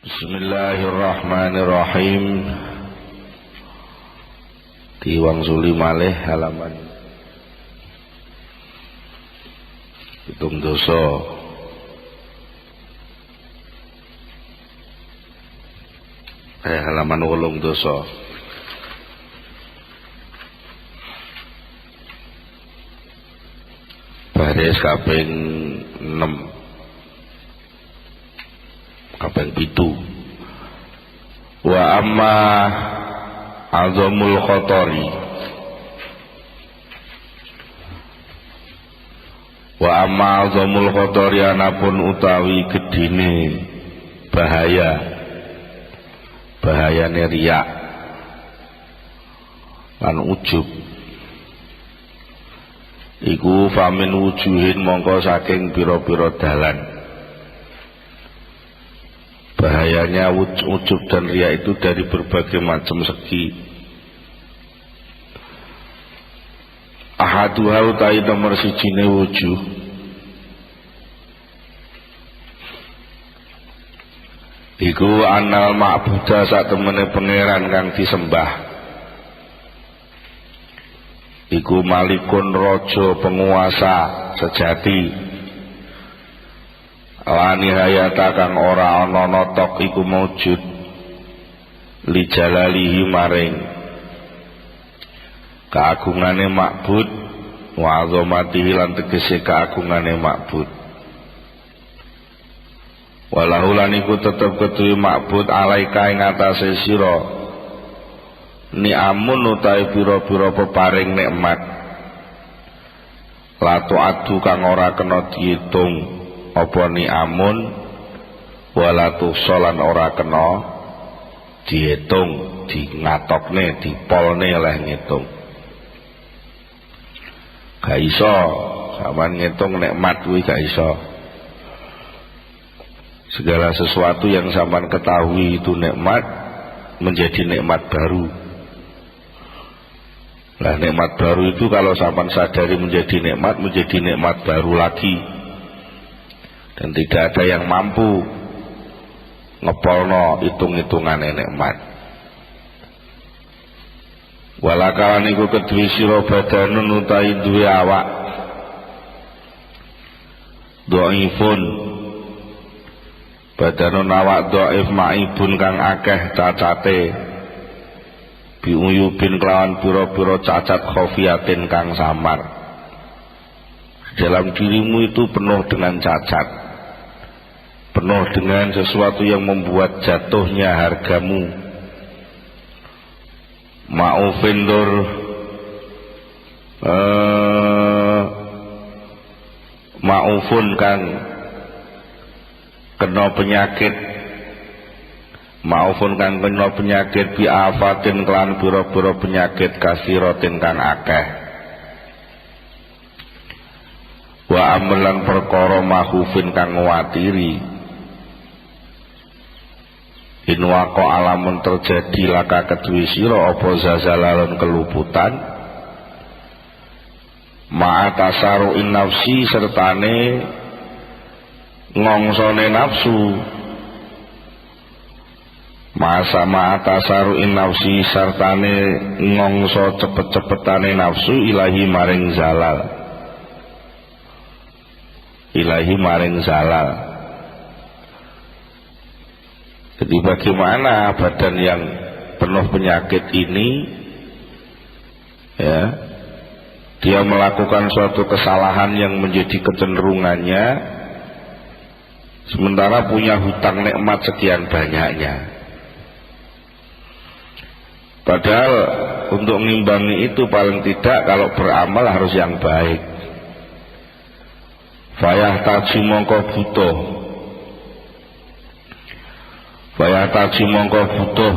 Bismillahirrahmanirrahim. Diwangsuli malih halaman pitung dosa. Halaman 8 dosa. Baris kaping 6. Kaping 7. Wa amma azamul khatari. Wa amma azamul khatari anapun utawi gedine bahayane riya lan ujub iku famin wujuhin mongko saking pira-pira dalan. Bahayanya ujub dan riya itu dari berbagai macam segi. Ahaduha utai nomor sijine wujuh iku anal ma'budah sak temene pangeran kang disembah iku malikun raja penguasa sejati. Lani hayata kang ora ana notok iku maujud li jalalihi maring keagungane makbud wa azamatihi lan tegese keagungane makbud. Walahu lan iku tetep ketuwi makbud alaika ing atase sira ni'amun utahe pira-pira peparing nikmat latu adu kang ora kena diitung apa ni'amun walatu solan ora kena dihitung, dingatokne, dipolne oleh ngitung. Gak iso sampean ngitung nikmat kuwi gak iso. Segala sesuatu yang sampean ketahui itu nikmat menjadi nikmat baru. Lah nikmat baru itu kalau sampean sadari menjadi nikmat baru lagi. Dan tidak ada yang mampu ngepolno hitung-hitungane nikmat. Walakalan iku kedue sira badanun utahi duwe awak dhaifun badanun awak dhaif maibun kang akeh cacate biuyubin kelawan pira-pira cacat khofiatin kang samar. Dalam dirimu itu penuh dengan cacat, penuh dengan sesuatu yang membuat jatuhnya hargamu. Ma'ufin dur ma'ufun kang kena penyakit, ma'ufun kang kena penyakit bi'afatin kelan pira-pira penyakit kasiratin kang akeh. Wa amlan perkara mahufin kang nguatiri inwako alamun terjadi laka kedui sira apa zazalalun keluputan ma'atasaru'in nafsi sertane ngongsone nafsu ma'atasaru'in nafsi sertane ngongso cepet-cepetane nafsu ilahi maring zalal. Jadi bagaimana badan yang penuh penyakit ini ya, dia melakukan suatu kesalahan yang menjadi kecenderungannya sementara punya hutang nikmat sekian banyaknya. Padahal untuk mengimbangi itu paling tidak kalau beramal harus yang baik. Fayah taji mongko butuh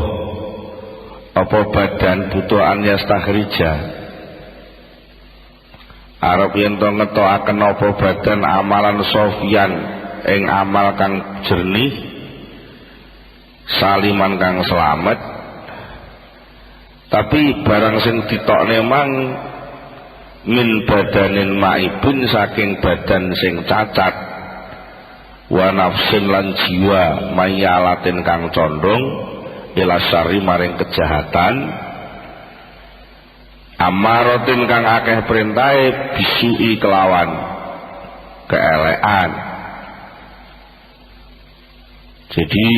apa badan butuh an yastakhrija arep yen to ngetokaken apa badan amalan sofian ing amal kang jernih saliman kang selamat. Tapi barang sing ditokne mang min badanin maibun saking badan sing cacat wa nafsin lan jiwa mayalatin kang condong ila syarri maring kejahatan amaratin kang akeh perintahe bisui kelawan keelekan. Jadi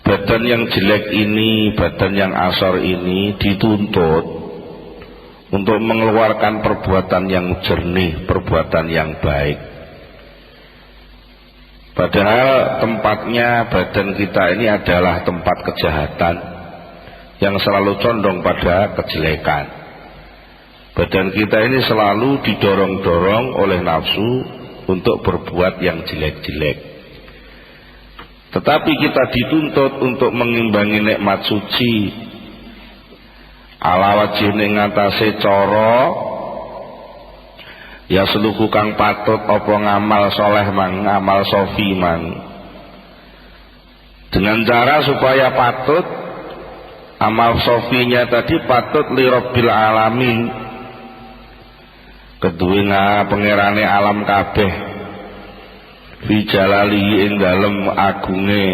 badan yang jelek ini, badan yang asor ini dituntut untuk mengeluarkan perbuatan yang jernih, perbuatan yang baik. Padahal tempatnya badan kita ini adalah tempat kejahatan yang selalu condong pada kejelekan. Badan kita ini selalu didorong-dorong oleh nafsu untuk berbuat yang jelek-jelek. Tetapi kita dituntut untuk mengimbangi nikmat suci ala wajih ning ngatasé cara ya seluku kang patut apa ngamal soleh mang, ngamal sofi mang, dengan cara supaya patut amal sofinya tadi patut li rabbil alamin, kedue pangerane alam kabeh, fi jalali ing dalem agunge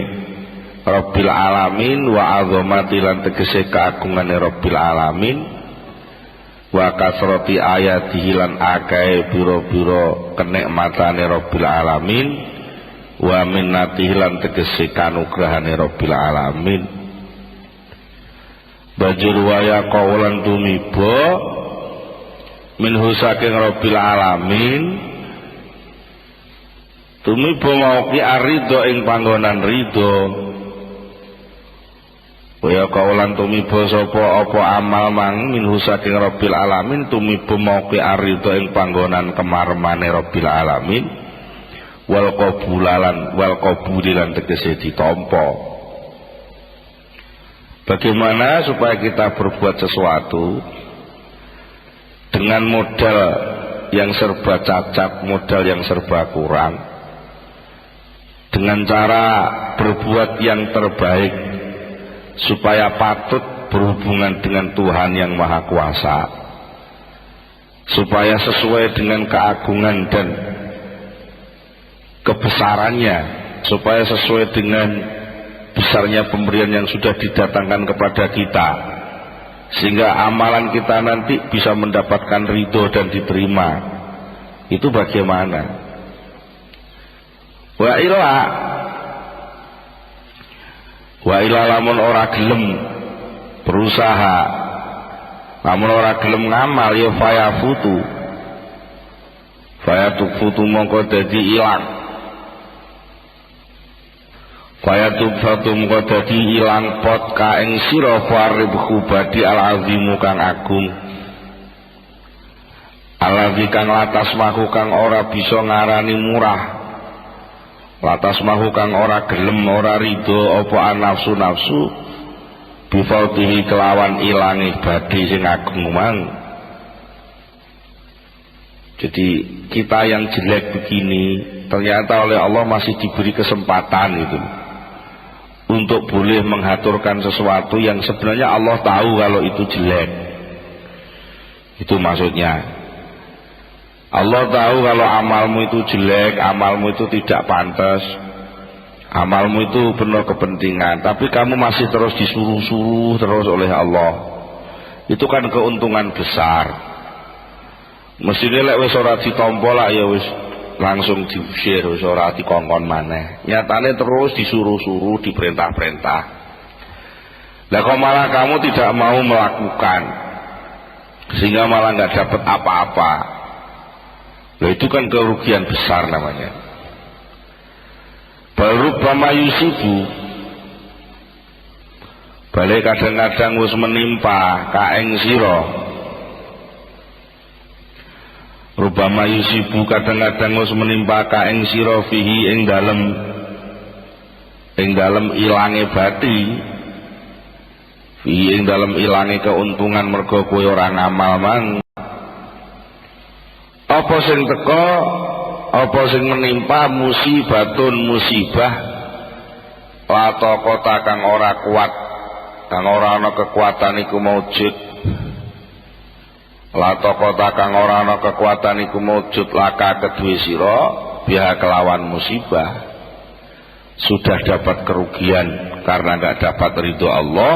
Rabbil alamin wa azamati lan tegese keagungane Rabbil alamin wa kasrati ayatihi lan akae biro-biro kenikmatane Rabbil alamin wa minnatihi lan tegese kanugrahane Rabbil alamin. Bajur waya kaulan tumiba minhu saking Rabbil alamin tumiba mau ki arido ing panggonan ridho. Waya kaulan tumiba sapa apa amal mang minhu saking Rabbil alamin tumiba mau ki arido ing panggonan kemarmane Rabbil alamin wal qabulan tegese ditampa. Bagaimana supaya kita berbuat sesuatu dengan modal yang serba cacat, modal yang serba kurang, dengan cara berbuat yang terbaik supaya patut berhubungan dengan Tuhan yang Maha Kuasa, supaya sesuai dengan keagungan dan kebesarannya, supaya sesuai dengan besarnya pemberian yang sudah didatangkan kepada kita, sehingga amalan kita nanti bisa mendapatkan ridho dan diterima. Itu bagaimana? Wa ila lamun ora gelem berusaha, lamun ora gelem ngamal ya fayafutu mongko dadi ilang, fayafutu mongko dadi ilang pot ka ing sira faribhu badi al-azimu kang agung, alazi kang latas mahu kang ora bisa ngarani murah, latas mahu kang ora gelem ora ridho apa nafsu-nafsu bifautihi kelawan ilangi badi sing agung mang. Jadi kita yang jelek begini ternyata oleh Allah masih diberi kesempatan itu untuk boleh mengaturkan sesuatu yang sebenarnya Allah tahu kalau itu jelek. Itu maksudnya Allah tahu kalau amalmu itu jelek, amalmu itu tidak pantas, amalmu itu penuh kepentingan, tapi kamu masih terus disuruh-suruh terus oleh Allah. Itu kan keuntungan besar. Mestine lek wis ora ditampa lah ya wis langsung diusir, wis ora dikongkon maneh. Nyatane terus disuruh-suruh, diperintah-perintah. Lah kok malah kamu tidak mau melakukan, sehingga malah nggak dapat apa-apa. Nah, itu kan kerugian besar namanya. Baru bama yusibu balik kadang-kadang wis menimpa kaeng sira. Rubama yusibu kadang-kadang wis menimpa kaeng sira fihi ing dalem ilange bati, fihi ing dalem ilange keuntungan mergo kowe ora ngamal mang. Apa sing teko, apa sing menimpa musibatun musibah lato kota kang ora kuat, kang ora ana kekuatan iku maujud, lato kota kang ora ana kekuatan iku maujud laka kedue sira biha kelawan musibah, sudah dapat kerugian karena nggak dapat ridho Allah,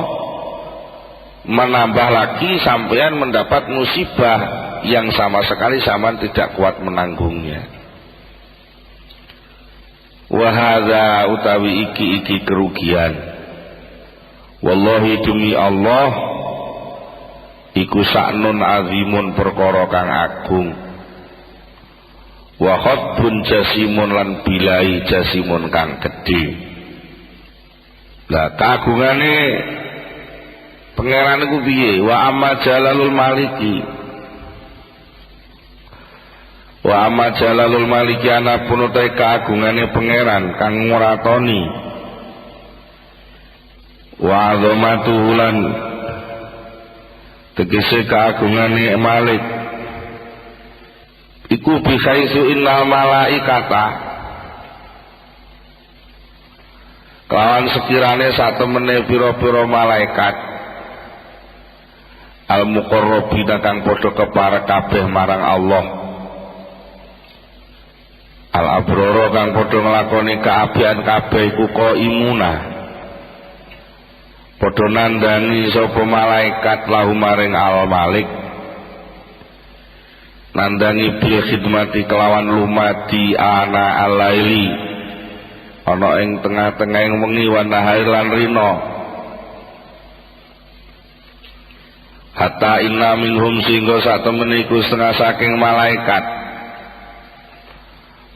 menambah lagi sampean mendapat musibah yang sama sekali sampean tidak kuat menanggungnya. Wahada utawi iki kerugian, wallahi demi Allah, iku sa'nun azimun perkara kang agung, wa khatbun jasimun lan bilai jasimun kang gedhe. Lah kagungane pangeran iku piye? Wa amma jalalul maliki, wa amma jalalul maliki ana pun utai kagungane pangeran kang nguratoni, wa azamatuhu lan tegese kagungane malik iku bihaisu innal malaikata, kelawan sekirane satemene pira-pira malaikat al muqarrabina kang padha keparek kabeh marang Allah, al abrara kang padha nglakoni kaabian kabeh iku qaimuna, padha nandani sapa malaikat lahu maring al malik, nandani bil khidmati kelawan lumati ana alaili ana ing tengah-tengahing wengi wa nahar lan rina, hatta inna minhum singgo satemene iku setengah saking malaikat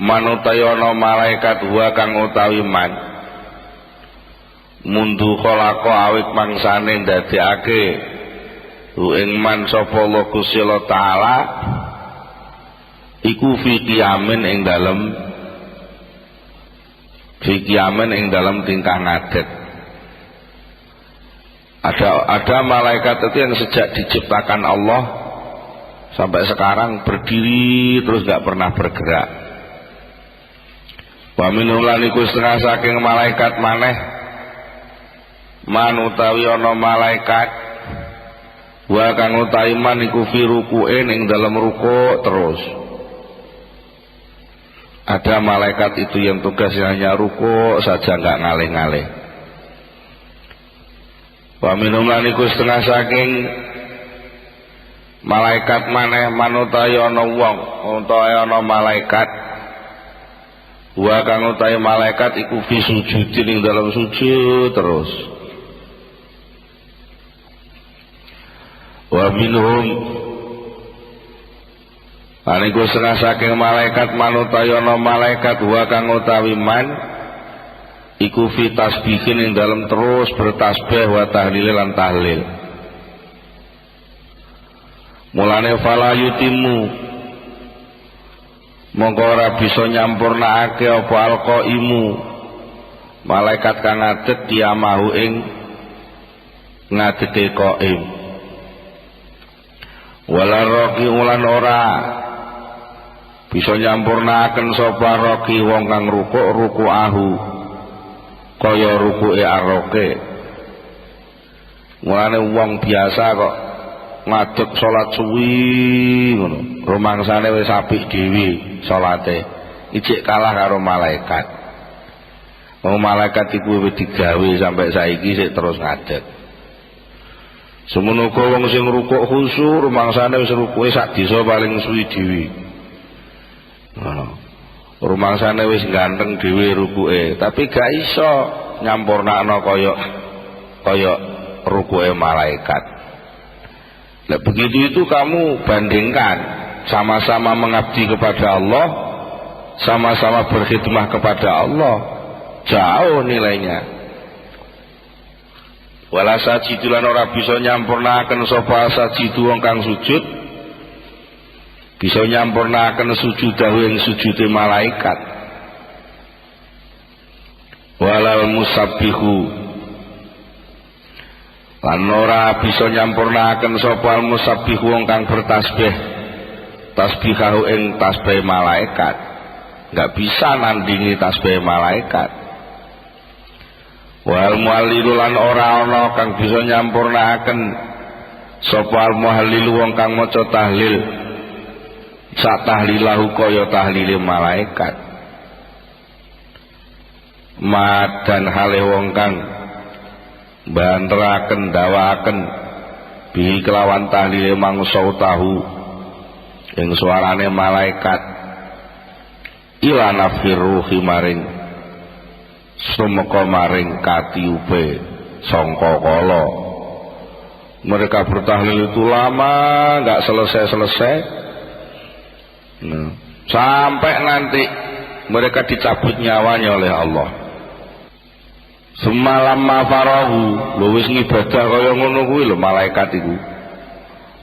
manutayana malaikat wa kang utawi man mundu khalaqa awit mangsane ndadekake ing man sapa Allah Gusti Allah taala iku fi qiyamin ing dalem tingkah ngadet. Ada malaikat itu yang sejak diciptakan Allah sampai sekarang berdiri terus gak pernah bergerak. Wa minhum lan iku setengah saking malaikat maneh man utawi ana malaikat wa kang utawi man iku fi ruku'in ing dalem ruku' terus. Ada malaikat itu yang tugasnya hanya ruku' saja nggak ngalih-ngalih. Wa minhum lan iku setengah saking malaikat maneh manutawi ana wong utawa ana malaikat wa kang utawi malaikat iku fi sujudin ing dalam sujud terus. Wa minhum aniku setengah saking malaikat manutayana malaikat wa kang utawi man iku fi tasbihin ing dalem terus bertasbih wa tahlil lan tahlil. Mulane fala yutimu mongko ora bisa nyampurnakake apa alqaimu malaikat kang ngadeg diamahu ing ngadege qaim, wala roki ulan ora bisa nyampurnaken sapa roki wong kang ruku'ahu kaya ruku'e aroke. Mulane wong biasa kok ngadeg salat suwi ngono rumangsane wis apik dhewe salate ijik kalah karo malaikat. Wong malaikat iku wis digawe sampai saiki sik terus ngadeg. Semono uga wong sing rukuk khusyuk rumangsane wis rukuke sak desa paling suwi dhewe. Rumangsane wis ganteng dhewe rukuke, tapi gak iso nyampurnakno kaya rukuke malaikat. Lah begitu itu kamu bandingkan, sama-sama mengabdi kepada Allah, sama-sama berkhidmah kepada Allah, jauh nilainya. Wala sajidulan ora bisa nyampurnaken sapa sajidu wong kang sujud, bisa nyampurnaken sujudahu ing sujude malaikat. Walal musabbihu lan ora bisa nyampurnaken sapa musabbihu wong kang bertasbih tasbihahu ing tasbih malaikat, enggak bisa nandingi tasbih malaikat. Wal muhallilu lan ora ana kang bisa nyampurnaken sapa al muhallilu wong kang maca tahlil sak tahlilahu kaya tahlile malaikat. madan hale wong kang banteraken dawaken bi kelawan tahlile mangsa tahu ing suarane malaikat ila nafir ruhi maring sumeka maring katiupe sangka kala. Mereka bertahlil itu lama enggak selesai-selesai, sampai nanti mereka dicabut nyawanya oleh Allah. Semalam mafarahu lho wis ngibadah kaya ngono kuwi lho malaikat iku.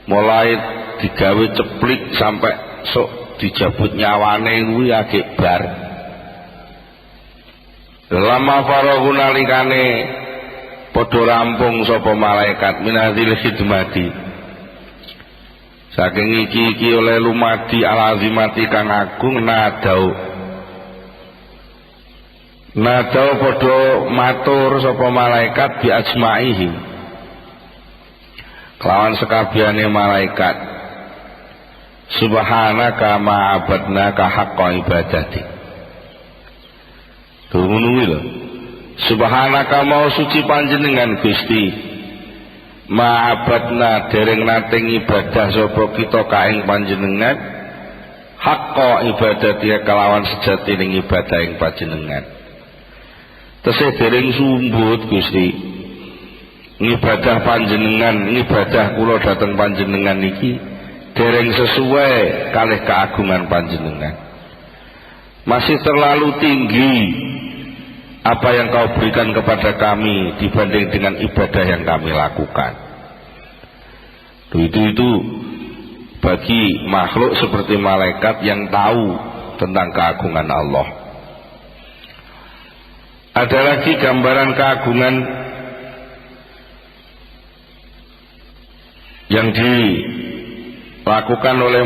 Mulai digawe ceplik sampai sok dicabut nyawane kuwi agek bar. Lama farahu nalikane padha rampung sapa malaikat minadzil khidmati saking iki oleh lumadi alazimati kang agung nadau padha matur sapa malaikat bi ajmaihim kelawan sekabehane malaikat subhanaka ma'abadnaka haqqa ibadati. Tuh ngono lho. Subhanaka mau suci panjenengan Gusti ma'abadna dereng nate ibadah sapa kita kaing panjenengan haqqa ibadati kelawan sejatine ibadah ing panjenengan. Tesih dereng sumbut Gusti ngibadah panjenengan ngibadah kula dhateng panjenengan iki dereng sesuai kalih keagungan panjenengan. Masih terlalu tinggi apa yang kau berikan kepada kami dibanding dengan ibadah yang kami lakukan. Itu bagi makhluk seperti malaikat yang tahu tentang keagungan Allah. Ada lagi gambaran keagungan yang dilakukan oleh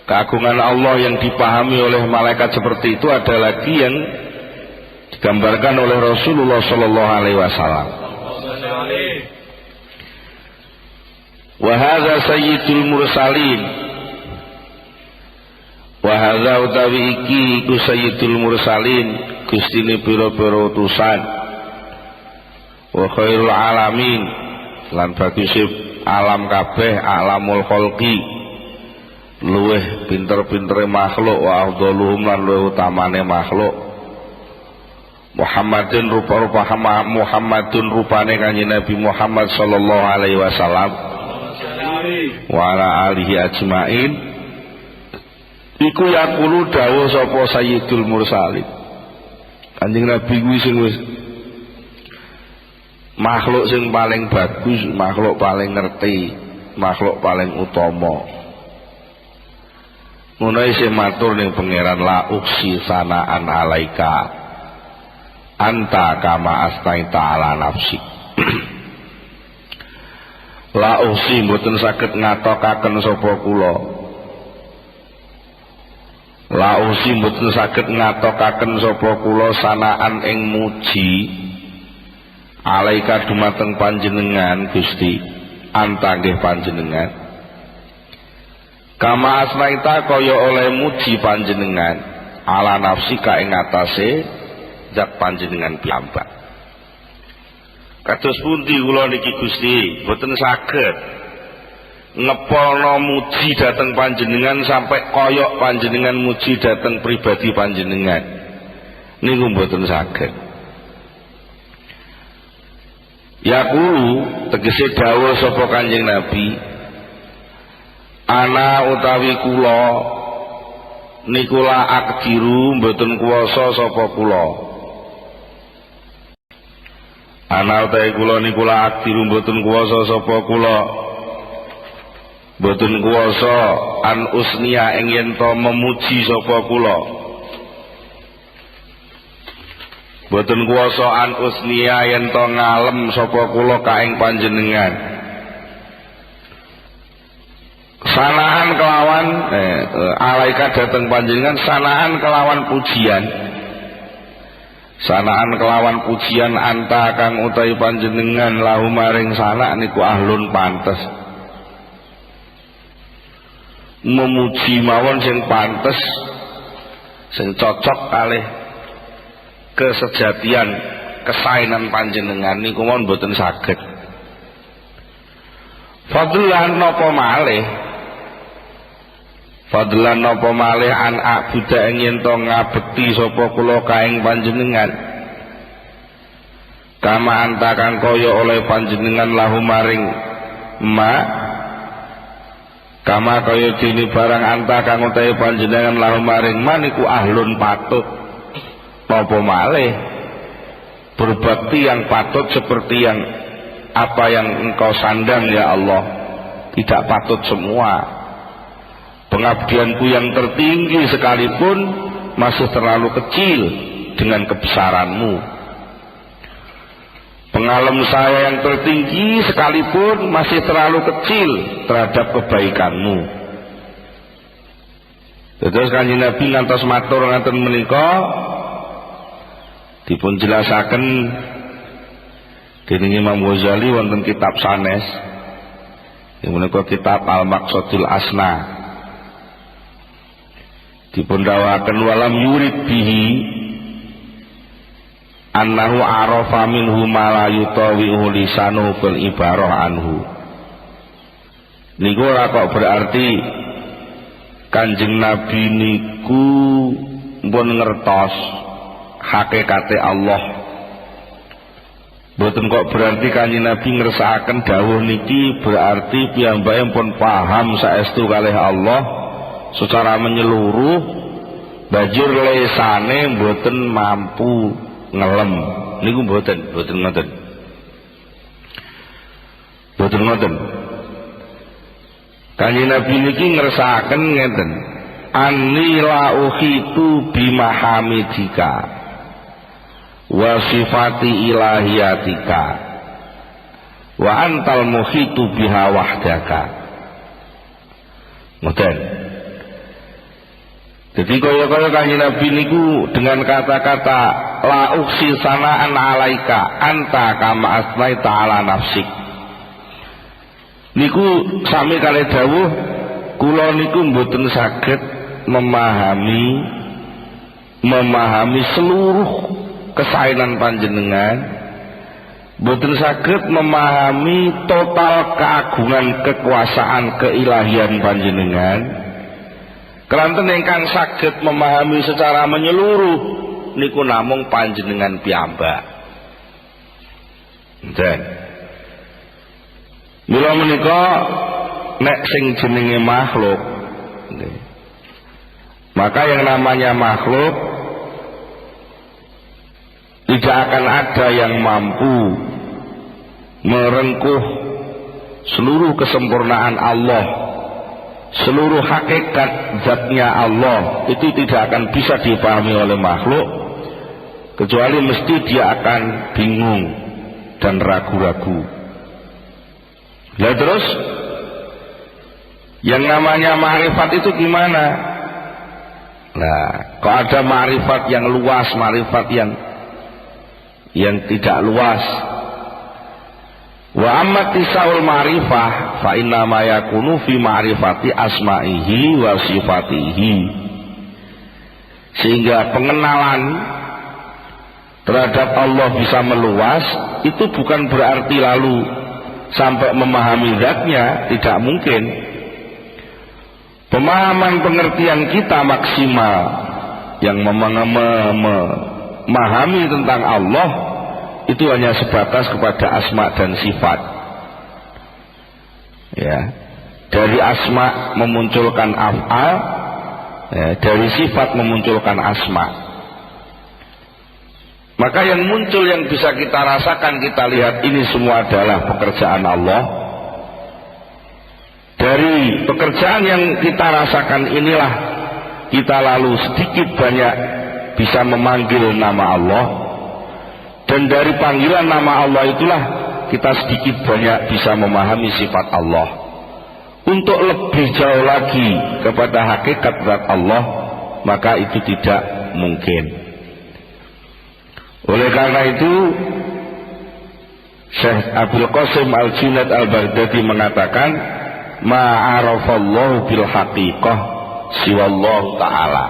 keagungan Allah yang dipahami oleh malaikat seperti itu, ada lagi yang digambarkan oleh Rasulullah sallallahu alaihi wasallam. Wa hadza sayyidul mursalin. Wa hadza utawi iki iku sayyidul mursalin, gustine pira-pira utusan. Wa khairul alamin, lan baguse alam kabeh, alamul khalqi. Luweh pinter-pintere makhluk, wa afdaluhum lan luweh utamane makhluk. Muhammadun Muhammadun rupane kanjeng Nabi Muhammad sallallahu alaihi wasallam wa ala alihi ajmain iku yaqulu dawuh sapa sayyidul mursalin. Kanjeng Nabi kuwi sing wis makhluk sing paling bagus, makhluk paling ngerti, makhluk paling utama. Ngono isih matur ning pangeran la uksi sanaan alaika anta kama astaita ala nafsi. La usi mboten saged ngatokaken sapa kula. La usi mboten saged ngatokaken sapa kula sanaan ing muji alaika dumateng panjenengan Gusti anta nggih panjenengan. Kama astaita kaya oleh muji panjenengan ala nafsi ka ing atase zat panjenengan piyambak. Kados pundi kula niki Gusti boten saged ngepolno muji dhateng panjenengan sampai koyok panjenengan muji dhateng pribadi panjenengan. Niku boten saged. Yaqulu tegese dawuh sapa Kanjeng Nabi, ana utawi kula nikula akdiru mboten kuwasa sapa kula. Ana utawi kula nikula akdiru mboten kuwasa sapa kula. Mboten kuwasa an usnia ing yen to memuji sapa kula. Mboten kuwasa an usnia yen to ngalem sapa kula ka ing panjenengan. Sanaan kelawan alaika dateng panjenengan sanaan kelawan pujian. Sanaan kelawan pujian anta kang utawi panjenengan lahu maring sanak niku ahlun pantes. Memuji mawon sing pantes, sing cocok kalih kesejatian kesainan panjenengan niku mon mboten saged. Fadlan napa malih an abuda ing to ngabekti sapa kula kaing panjenengan kama antakan kaya oleh panjenengan lahu maring kama kaya dene barang antakan utahe panjenengan lahu maring niku ahlun patut napa malih berbakti yang patut seperti yang apa yang engkau sandang ya Allah. Tidak patut semua. Pengabdianku yang tertinggi sekalipun masih terlalu kecil dengan kebesaranmu. Pengalem saya yang tertinggi sekalipun masih terlalu kecil terhadap kebaikanmu. Terus Kanjeng Nabi ngantos matur ngaten menika dipun jelasaken dening Imam Ghazali wonten kitab sanes menika kitab Al-Maqsadul Asna dipun dawaken walam yurid bihi annahu arafa minhu ma la yutawihu lisanu bil ibarah anhu. Niku ora kok berarti Kanjeng Nabi niku pun ngertos hakikate Allah. Boten kok berarti Kanjeng Nabi ngersakaken dawuh niki berarti piyambake pun paham saestu kalih Allah secara menyeluruh, banjur lesane boten mampu ngelem. Niku boten ngoten. Kanjeng Nabi niki ngersakaken ngeten, anni la ukhitu bimahamidika wa sifati ilahiyatika wa antal muhitu biha wahdaka. Ngoten. Jadi kaya-kaya Kanjeng Nabi niku dengan kata-kata la uksi sanaan alaika anta kama asnaita ala nafsik. Niku sami kalih dawuh kula niku mboten saged memahami seluruh kesainan panjenengan, boten saged memahami total keagungan kekuasaan keilahian panjenengan. Kelanten ingkang saged memahami secara menyeluruh niku namung panjenengan piyambak. Dan mila menika nek sing jenenge makhluk, maka yang namanya makhluk tidak akan ada yang mampu merengkuh seluruh kesempurnaan Allah, seluruh hakikat zatnya Allah. Itu tidak akan bisa dipahami oleh makhluk, kecuali mesti dia akan bingung dan ragu-ragu. Lah terus yang namanya ma'rifat itu gimana? Nah, kok ada ma'rifat yang luas, ma'rifat yang tidak luas. Wa amma tisaul ma'rifah fa inna ma yakunu fi ma'rifati asma'ihi wa sifatihi. Sehingga pengenalan terhadap Allah bisa meluas, itu bukan berarti lalu sampai memahami zatnya, tidak mungkin. Pemahaman pengertian kita maksimal yang memahami tentang Allah itu hanya sebatas kepada asma dan sifat. Ya, dari asma memunculkan af'al, ya, dari sifat memunculkan asma. Maka yang muncul yang bisa kita rasakan, kita lihat ini semua adalah pekerjaan Allah. Dari pekerjaan yang kita rasakan inilah kita lalu sedikit banyak bisa memanggil nama Allah, dan dari panggilan nama Allah itulah kita sedikit banyak bisa memahami sifat Allah. Untuk lebih jauh lagi kepada hakikat zat Allah, maka itu tidak mungkin. Oleh karena itu Syekh Abdul Qasim Al-Junaid Al-Baghdadi mengatakan ma'arafallahu bil haqiqah siwallahu ta'ala.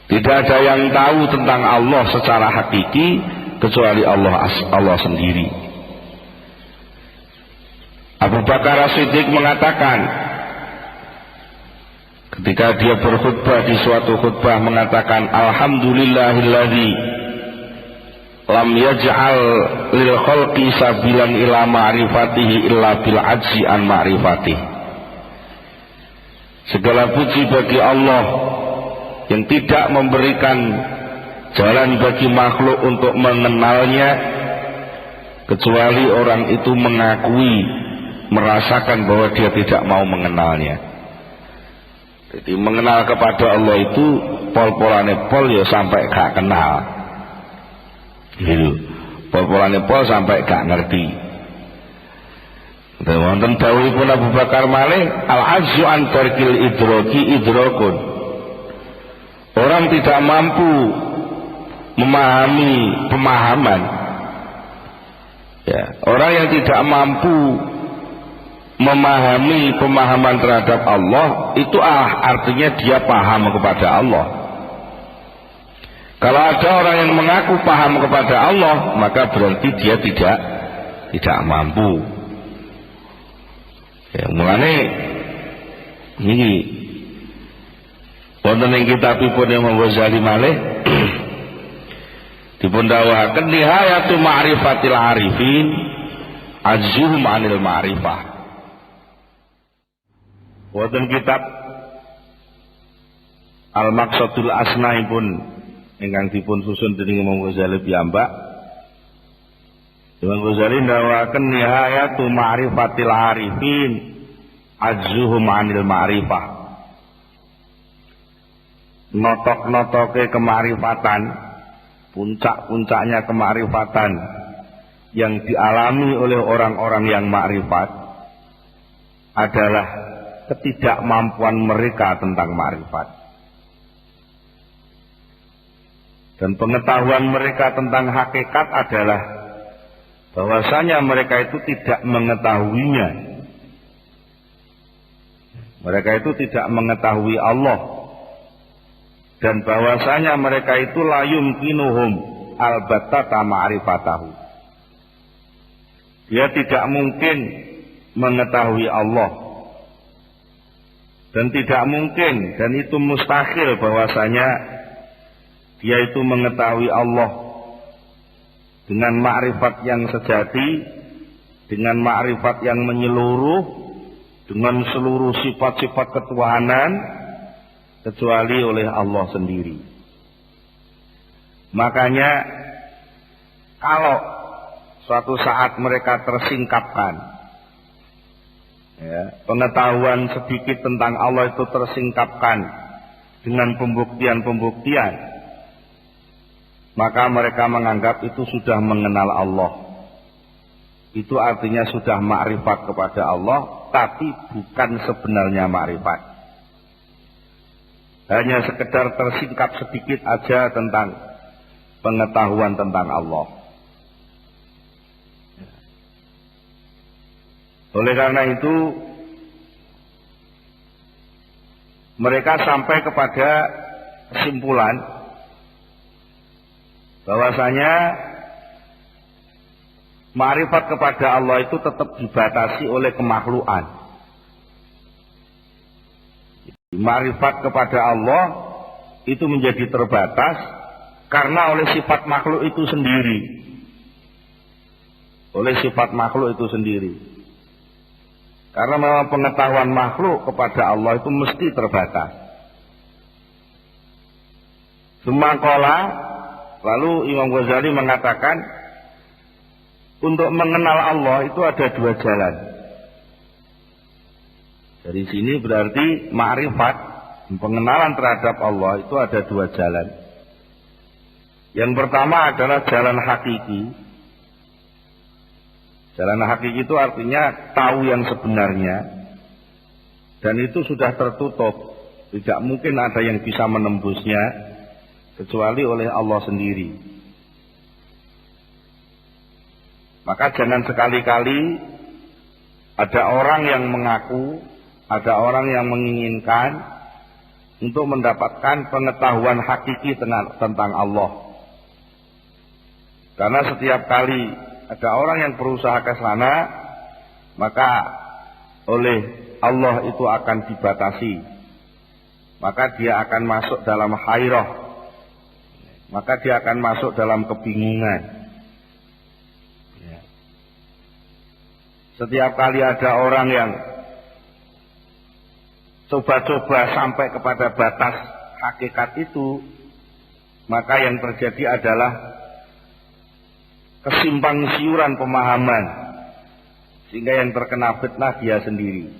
Tidak ada yang tahu tentang Allah secara hakiki kecuali Allah sendiri. Abu Bakar As-Siddiq mengatakan ketika dia berkhutbah di suatu khutbah mengatakan alhamdulillahilladzi lam yaj'al lil khalqi sabilan ila ma'rifatihi illa bil ajzi an ma'rifatihi. Segala puji bagi Allah yang tidak memberikan jalan bagi makhluk untuk mengenalnya kecuali orang itu mengakui, merasakan bahwa dia tidak mau mengenalnya. Jadi mengenal kepada Allah itu pol-polane pol ya sampai gak kenal gitu. Pol-polane pol sampai gak ngerti. Dan wonten dawuhipun Abu Bakar malih al-ajzu an tarkil idroki idrokun. Orang tidak mampu memahami pemahaman, ya, orang yang tidak mampu memahami pemahaman terhadap Allah itu artinya dia paham kepada Allah. Kalau ada orang yang mengaku paham kepada Allah, maka berarti dia tidak mampu. Ya, mulane ini wonten ing kitabipun Imam Ghazali malih dipun dawuhaken nihayatu ma'rifatil arifin ajzuhum 'anil ma'rifah. Wonten kitab Al-Maqsadul Asnaipun ingkang dipun susun dening Imam Ghazali piyambak. Imam Ghazali dawuhaken nihayatu ma'rifatil arifin ajzuhum 'anil ma'rifah. Notok-notoke kemarifatan, puncak-puncaknya kemarifatan yang dialami oleh orang-orang yang makrifat adalah ketidakmampuan mereka tentang makrifat. Dan pengetahuan mereka tentang hakikat adalah bahwasanya mereka itu tidak mengetahuinya. Mereka itu tidak mengetahui Allah. Dan bahwasanya mereka itu la yumkinuhum albattata ma'rifatahu. Dia tidak mungkin mengetahui Allah. Dan tidak mungkin, dan itu mustahil bahwasanya dia itu mengetahui Allah dengan ma'rifat yang sejati, dengan ma'rifat yang menyeluruh, dengan seluruh sifat-sifat ketuhanan, kecuali oleh Allah sendiri. Makanya kalau suatu saat mereka tersingkapkan, ya, pengetahuan sedikit tentang Allah itu tersingkapkan dengan pembuktian-pembuktian, maka mereka menganggap itu sudah mengenal Allah. Itu artinya sudah makrifat kepada Allah, tapi bukan sebenarnya makrifat. Hanya sekedar tersingkap sedikit aja tentang pengetahuan tentang Allah. Oleh karena itu mereka sampai kepada kesimpulan bahwasanya ma'rifat kepada Allah itu tetap dibatasi oleh kemakhlukan. Ma'rifat kepada Allah itu menjadi terbatas karena oleh sifat makhluk itu sendiri. Oleh sifat makhluk itu sendiri. Karena memang pengetahuan makhluk kepada Allah itu mesti terbatas. Semangkola, lalu Imam Ghazali mengatakan untuk mengenal Allah itu ada dua jalan. Dari sini berarti ma'rifat, pengenalan terhadap Allah itu ada dua jalan. Yang pertama adalah jalan hakiki. Jalan hakiki itu artinya tahu yang sebenarnya. Dan itu sudah tertutup. Tidak mungkin ada yang bisa menembusnya kecuali oleh Allah sendiri. Maka jangan sekali-kali ada orang yang mengaku, ada orang yang menginginkan untuk mendapatkan pengetahuan hakiki tentang Allah. Karena setiap kali ada orang yang berusaha ke sana, maka oleh Allah itu akan dibatasi. Maka dia akan masuk dalam hairah. Maka dia akan masuk dalam kebingungan. Setiap kali ada orang yang coba-coba sampai kepada batas hakikat itu, maka yang terjadi adalah kesimpang siuran pemahaman, sehingga yang terkena fitnah dia sendiri.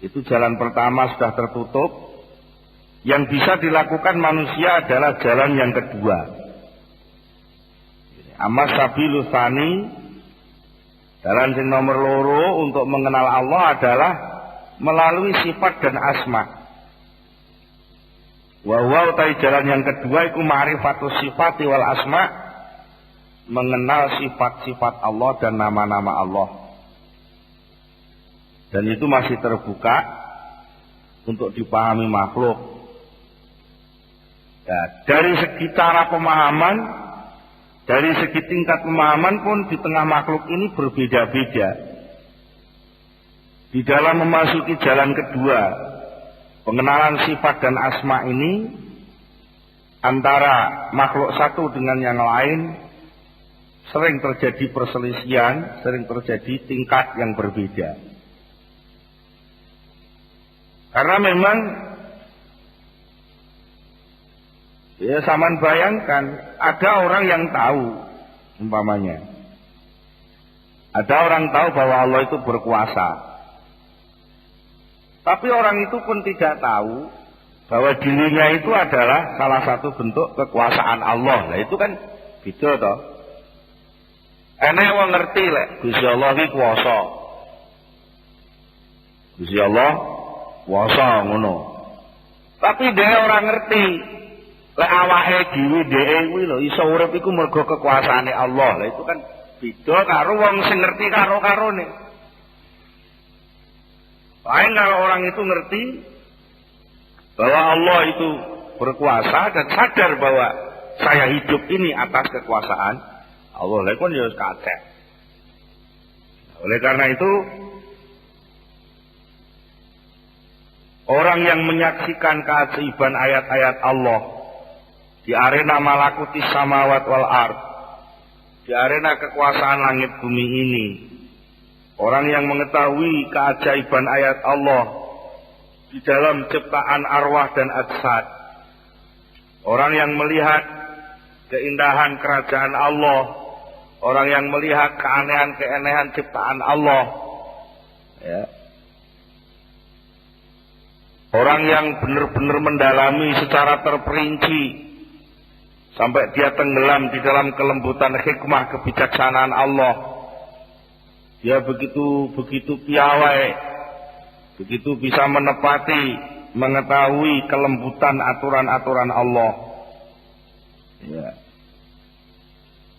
Itu jalan pertama sudah tertutup. Yang bisa dilakukan manusia adalah jalan yang kedua. Amma sabilu tsani, jalan yang nomor loro untuk mengenal Allah adalah melalui sifat dan asma. Wa huwa utai jalan yang kedua iku ma'rifatus sifati wal asma, mengenal sifat-sifat Allah dan nama-nama Allah. Dan itu masih terbuka untuk dipahami makhluk. Ya, dari segi cara pemahaman, dari segi tingkat pemahaman pun di tengah makhluk ini berbeda-beda. Di dalam memasuki jalan kedua, pengenalan sifat dan asma ini, antara makhluk satu dengan yang lain sering terjadi perselisihan, sering terjadi tingkat yang berbeda. Karena memang ya saman bayangkan, ada orang yang tahu, umpamanya ada orang tahu bahwa Allah itu berkuasa, tapi orang itu pun tidak tahu bahwa dirinya itu adalah salah satu bentuk kekuasaan Allah. Nah itu kan beda toh. Enek wong ngerti lek Gusti Allah iki kuwasa. Gusti Allah kuwasa ngono. Tapi dia orang ngerti lek awake dhewe dhewe kuwi lho iso urip iku mergo kekuasaane Allah. Lah itu kan beda karo wong sing ngerti karo-karone. Lain kalau orang itu ngerti bahwa Allah itu berkuasa dan sadar bahwa saya hidup ini atas kekuasaan Allah, lah kon ya wis kacek. Oleh karena itu orang yang menyaksikan keajaiban ayat-ayat Allah di arena malakutis samawat wal ard, di arena kekuasaan langit bumi ini, orang yang mengetahui keajaiban ayat Allah di dalam ciptaan arwah dan ajsad, orang yang melihat keindahan kerajaan Allah, orang yang melihat keanehan-keanehan ciptaan Allah, ya. Orang yang benar-benar mendalami secara terperinci sampai dia tenggelam di dalam kelembutan hikmah kebijaksanaan Allah. Dia begitu piawai, begitu bisa menepati, mengetahui kelembutan aturan-aturan Allah. Ya.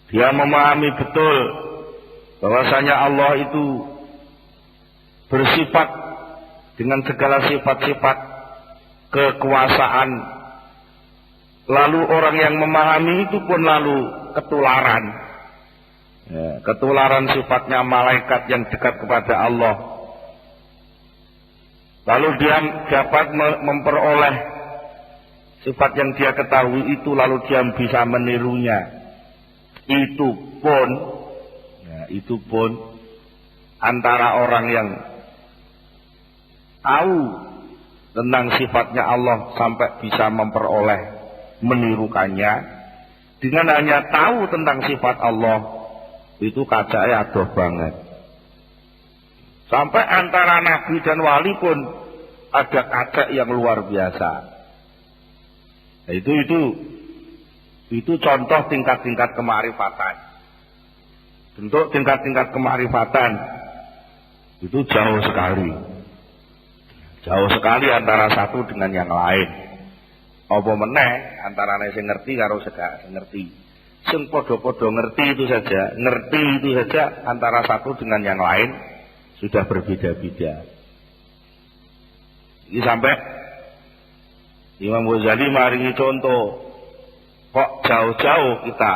Dia memahami betul bahwasanya Allah itu bersifat dengan segala sifat-sifat kekuasaan. Lalu orang yang memahami itu pun lalu ketularan. Ya, ketularan sifatnya malaikat yang dekat kepada Allah. Lalu dia dapat memperoleh sifat yang dia ketahui itu, lalu dia bisa menirunya. Itu pun antara orang yang tahu tentang sifatnya Allah sampai bisa memperoleh menirukannya, dengan hanya tahu tentang sifat Allah itu kacanya adoh banget. Sampai antara nabi dan wali pun ada kaca yang luar biasa. Nah, itu contoh tingkat-tingkat kemarifatan. Bentuk tingkat-tingkat kemarifatan itu jauh sekali. Jauh sekali antara satu dengan yang lain. Apa meneh antara sing ngerti karo sing ngerti. Sing padha-padha ngerti itu saja antara satu dengan yang lain sudah berbeda-beda. Ini sampai Imam Ghazali maringi contoh. Kok jauh-jauh kita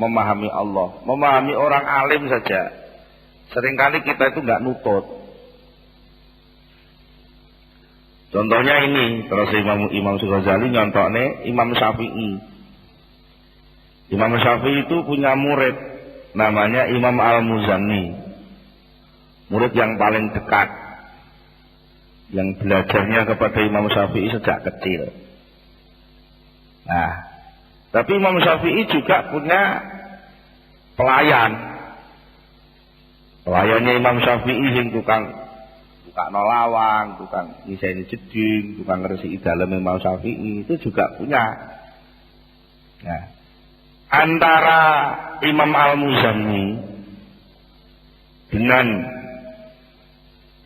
memahami Allah, memahami orang alim saja. Seringkali kita itu nggak nutut. Contohnya ini, terus Imam Ghazali nyontoknya Imam Syafi'i. Imam Syafi'i itu punya murid, namanya Imam Al-Muzani. Murid yang paling dekat, yang belajarnya kepada Imam Syafi'i sejak kecil. Nah, tapi Imam Syafi'i juga punya pelayan. Pelayannya Imam Syafi'i yang tukang buka nolawang, tukang ngiseni jeding, tukang ngresiki dalem Imam Syafi'i itu juga punya. Nah, antara Imam Al-Muzani dengan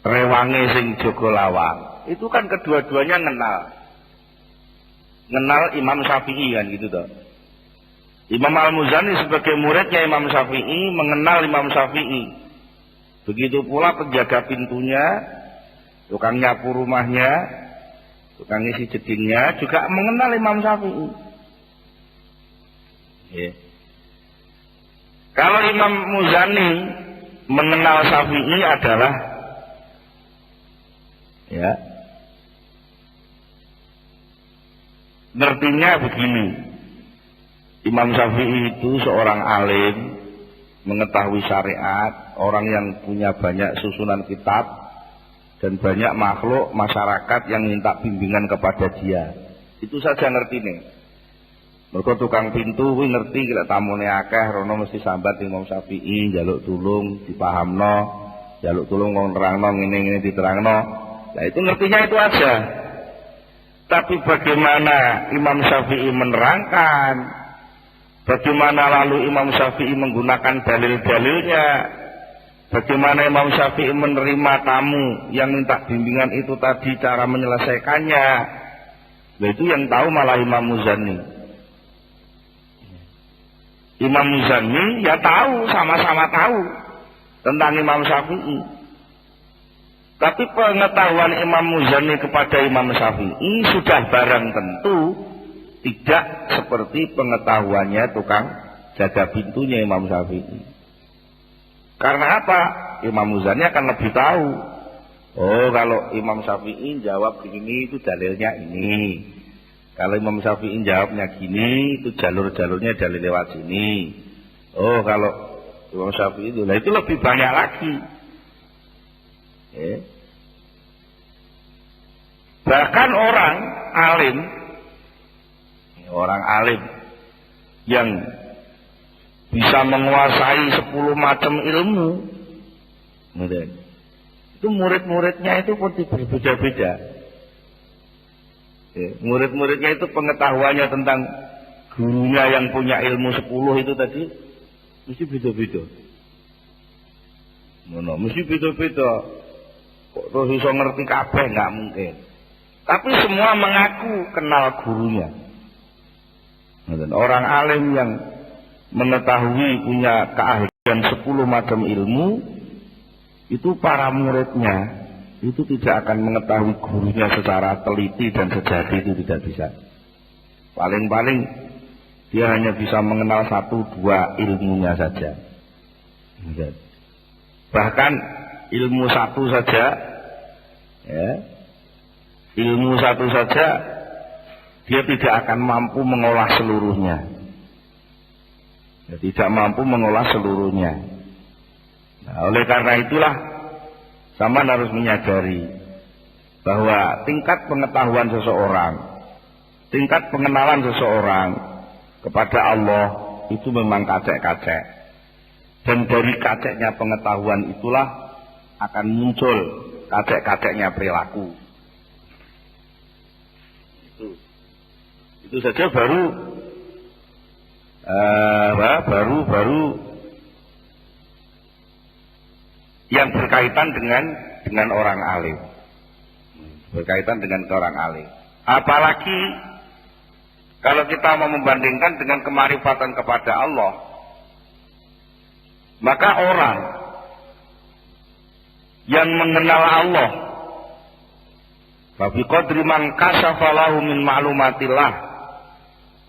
rewange sing jaga lawang, itu kan kedua-duanya kenal Imam Syafi'i kan gitu toh. Imam Al-Muzani sebagai muridnya Imam Syafi'i mengenal Imam Syafi'i. Begitu pula penjaga pintunya, tukang nyapu rumahnya, tukang ngisi jedingnya juga mengenal Imam Syafi'i. Yeah. Kalau Imam Muzani mengenal Syafi'i adalah ya, ngertinya begini. Imam Syafi'i itu seorang alim, mengetahui syariat, orang yang punya banyak susunan kitab dan banyak makhluk masyarakat yang minta bimbingan kepada dia. Itu saja ngerti nih. Mergo tukang pintu kuwi ngerti lek tamune akeh rono mesti sambat Imam Syafi'i, njaluk tulung dipahamno, njaluk tulung wong nerangno ngene-ngene diterangno. Nah itu ngertinya itu aja. Tapi bagaimana Imam Syafi'i menerangkan, bagaimana lalu Imam Syafi'i menggunakan dalil-dalilnya, bagaimana Imam Syafi'i menerima tamu yang minta bimbingan itu tadi, cara menyelesaikannya, nah itu yang tahu malah Imam Muzani. Imam Muzani ya tahu, sama-sama tahu tentang Imam Syafi'i. Tapi pengetahuan Imam Muzani kepada Imam Syafi'i sudah barang tentu tidak seperti pengetahuannya tukang jaga pintunya Imam Syafi'i. Karena apa? Imam Muzani akan lebih tahu. Oh, kalau Imam Syafi'i jawab begini itu dalilnya ini. Kalau Imam Syafi'i jawabnya gini itu jalur-jalurnya dalil lewat sini. Oh, kalau Imam Syafi'i itu, nah itu lebih banyak lagi. Bahkan orang alim yang bisa menguasai 10 macam ilmu, itu murid-muridnya itu pun berbeda-beda. Murid-muridnya itu pengetahuannya tentang gurunya yang punya ilmu 10 itu tadi mesti beda-beda. Mesti beda-beda. Kok terus bisa ngerti kabeh, nggak mungkin. Tapi semua mengaku kenal gurunya. Orang alim yang mengetahui punya keahlian 10 macam ilmu, itu para muridnya itu tidak akan mengetahui gurunya secara teliti dan sejati, itu tidak bisa. Paling-paling dia hanya bisa mengenal 1-2 ilmunya saja. Bahkan ilmu satu saja, ya, ilmu satu saja dia tidak akan mampu mengolah seluruhnya. Ya, tidak mampu mengolah seluruhnya. Nah, oleh karena itulah zaman harus menyadari bahwa tingkat pengetahuan seseorang, tingkat pengenalan seseorang kepada Allah itu memang kacek-kacek. Dan dari kaceknya pengetahuan itulah akan muncul kacek-kaceknya perilaku. Itu saja baru yang berkaitan dengan orang alim, berkaitan dengan orang alim. Apalagi kalau kita mau membandingkan dengan kemarifatan kepada Allah, maka orang yang mengenal Allah Fa bi qadri man kashafa lahu min ma'lumatillah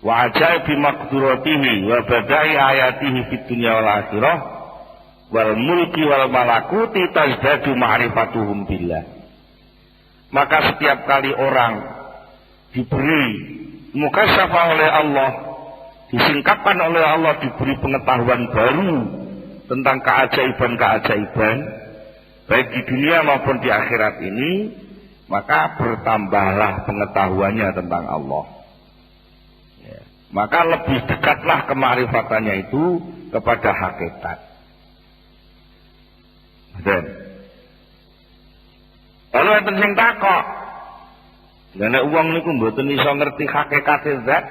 wa ajaibi maqduratihi wa badai ayatihi fid dunya wal akhirah wal mulki wal malakuti tazdadu ma'rifatuhum billah. Maka setiap kali orang diberi mukasyafah oleh Allah, disingkapkan oleh Allah, diberi pengetahuan baru tentang keajaiban-keajaiban baik di dunia maupun di akhirat ini, maka bertambahlah pengetahuannya tentang Allah. Ya. Maka lebih dekatlah kema'rifatannya itu kepada hakikat. Dan lalu enten sing takok, nek wong niku mboten iso ngerti hakikate zat,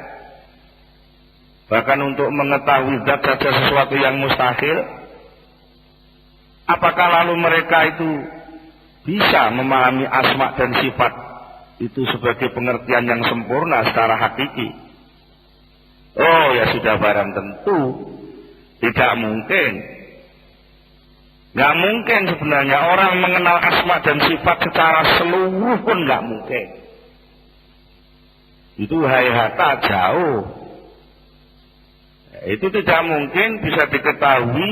bahkan untuk mengetahui zat saja sesuatu yang mustahil, apakah lalu mereka itu bisa memahami asma dan sifat itu sebagai pengertian yang sempurna secara hakiki? Oh ya sudah, barang tentu tidak mungkin. Nggak mungkin sebenarnya orang mengenal asma dan sifat secara seluruh pun nggak mungkin. Itu hayata jauh. Itu tidak mungkin bisa diketahui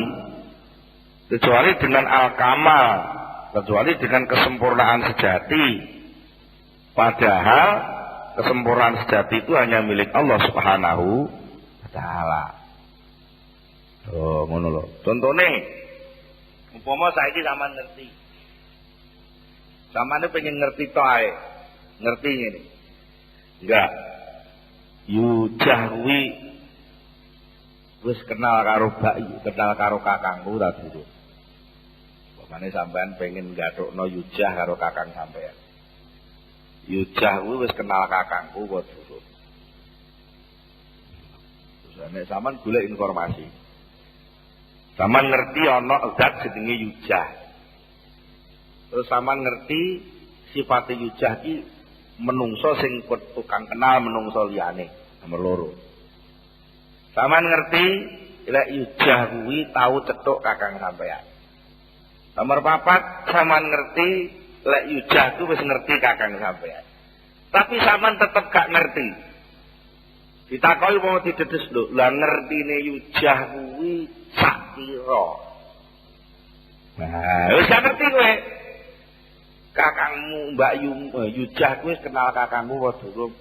kecuali dengan al-kamal, kecuali dengan kesempurnaan sejati. Padahal kesempurnaan sejati itu hanya milik Allah Subhanahu wa taala. Oh, ngono lho. Contone, umpama saiki sampean ngerti. Sampeyan pengen ngerti tok ae. Ngerti ngene. Enggak. Yujah kuwi wis kenal karo Bayu, kenal karo kakangku ta durung. Pokoknya sampean pengen gathukno Yujah karo kakang sampean. Yujah kuwi wis kenal kakangku kok durung. Terus nek sampean golek informasi. Sampean ngerti ana zat jenenge Yujah. Terus sampean ngerti sifate Yujah iki menungso sing tukang kenal menungso liyane, nomor loro. Sampean ngerti lek Yujah kuwi tau cethuk kakang sampean. Nomor 4, sampean ngerti lek Yujah kuwi wis ngerti kakang sampean. Tapi sampean tetep gak ngerti. Ditakoki mau didedes lho, lah ngertine Yujah kuwi sak pira? Nah, wis gak ngerti kowe. Kakangmu Mbak Yujah kuwi wis kenal kakangmu apa durung?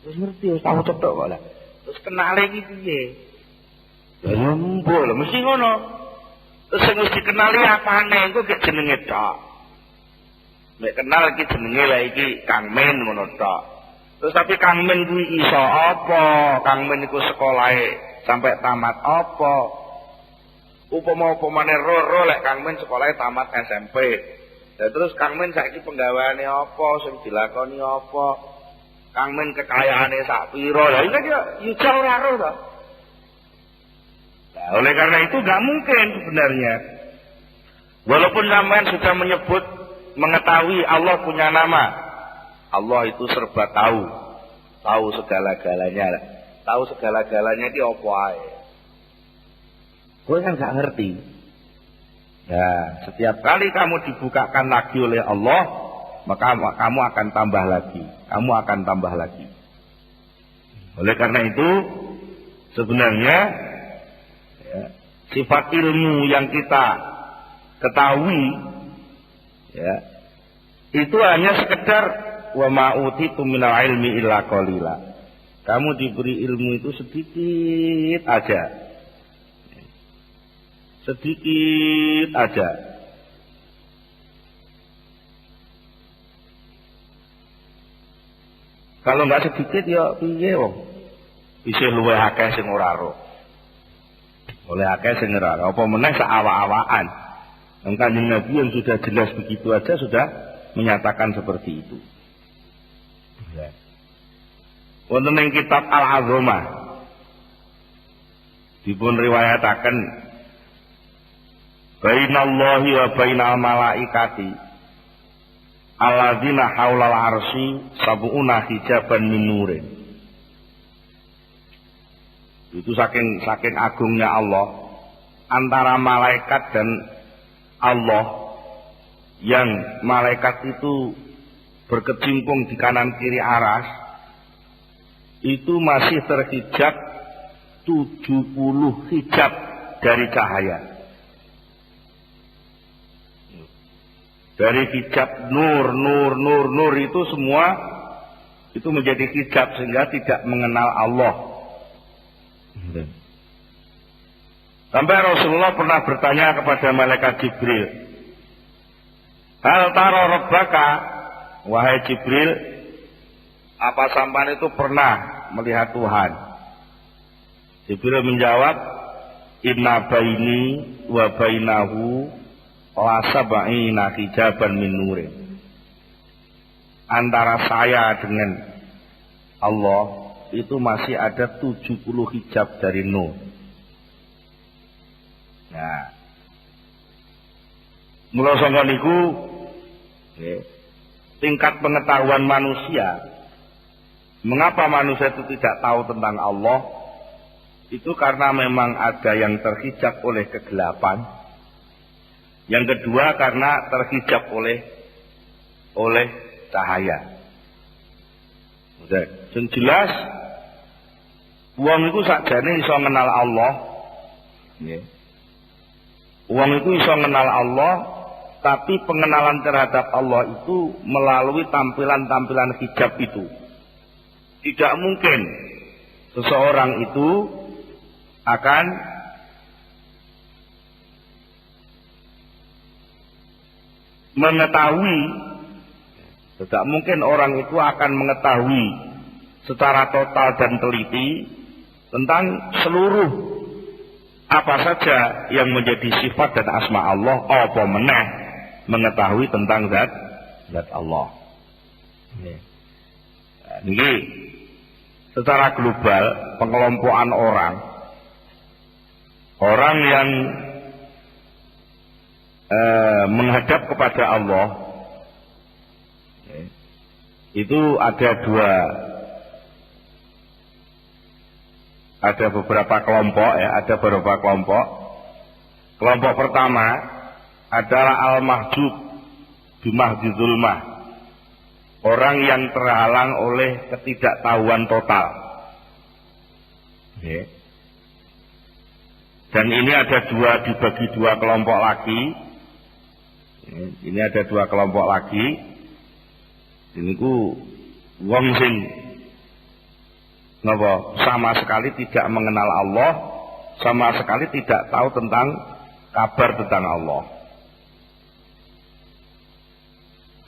Wis ngerti, wis tau cethuk kok lah. Terus kenale iki piye? Ya mbok lho mesti ngono. Terus sing mesti dikenali apane engko gek jenenge tok. Nek kenal iki jenenge lah iki Kang Men ngono tok. Terus tapi Kang Men kuwi iso apa? Kang Men iku sekolahe sampai tamat apa? Upama-upamane Roro lek Kang Men sekolahe tamat SMP. Dan terus Kang Men saiki penggaweane apa, sing dilakoni apa? Kang Men kekayaane sak pira? Lah iki Yujah ora ro to. Nah, oleh karena itu enggak mungkin sebenarnya. Walaupun sampean sudah menyebut mengetahui Allah punya nama. Allah itu serba tahu. Tahu segala-galanya. Tahu segala-galanya itu apa ae. Kowe kan enggak ngerti. Nah, setiap kali kamu dibukakan lagi oleh Allah, maka kamu akan tambah lagi. Kamu akan tambah lagi. Oleh karena itu, sebenarnya ya, sifat ilmu yang kita ketahui, ya, itu hanya sekedar wa ma'utitu minal ilmi illa qalila. Kamu diberi ilmu itu sedikit aja. Sedikit aja. Kalau enggak sedikit ya piye wong? Isih luwih akeh sing ora ro. Oleh akeh sing ora ro. Apa meneh sak awak-awakan. Kanjeng Nabi yang sudah jelas begitu aja sudah menyatakan seperti itu. Ya. Wonten ing kitab Al-Azhamah dipun riwayataken bainallahi wa bainal malaikati alladzina haulal arsy sab'una hijaban min nurin. Itu saking agungnya Allah antara malaikat dan Allah, yang malaikat itu berkecimpung di kanan kiri aras itu masih terhijab 70 hijab dari cahaya. Dari hijab nur itu semua itu menjadi hijab sehingga tidak mengenal Allah. Sampai Rasulullah pernah bertanya kepada malaikat Jibril, hal taro rabbaka, wahai Jibril, apa sampan itu pernah melihat Tuhan? Jibril menjawab, inna baini wa bainahu la sab'ina hijaban min nurin. Antara saya dengan Allah itu masih ada 70 hijab dari nur. Nah, mula sangka niku tingkat pengetahuan manusia. Mengapa manusia itu tidak tahu tentang Allah? Itu karena memang ada yang terhijab oleh kegelapan. Yang kedua karena terhijab oleh cahaya. Yang jelas wong itu sakjane iso ngenal Allah. Wong itu iso ngenal Allah, tapi pengenalan terhadap Allah itu melalui tampilan-tampilan hijab itu. Tidak mungkin seseorang itu akan mengetahui, tidak mungkin orang itu akan mengetahui secara total dan teliti tentang seluruh apa saja yang menjadi sifat dan asma Allah, apa meneh mengetahui tentang zat Allah. Ini secara global pengelompokan orang yang menghadap kepada Allah itu ada beberapa kelompok ya, ada beberapa kelompok. Kelompok pertama adalah al-mahjub bimahdi zulmah, orang yang terhalang oleh ketidaktahuan total. Dan ini ada dibagi dua kelompok lagi. Ini ada dua kelompok lagi. Ini ku wong sing sama sekali tidak mengenal Allah, sama sekali tidak tahu tentang kabar tentang Allah.